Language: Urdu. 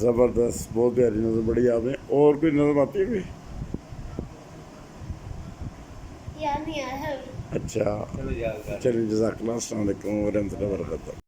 زبردست، بہت پیاری نظم پڑھی آپ نے. اور کوئی نظم آتی ہے کوئی؟ یاد نہیں آیا. اچھا چلیے، جزاک اللہ. السلام علیکم ورحمۃ اللہ وبرکاتہ.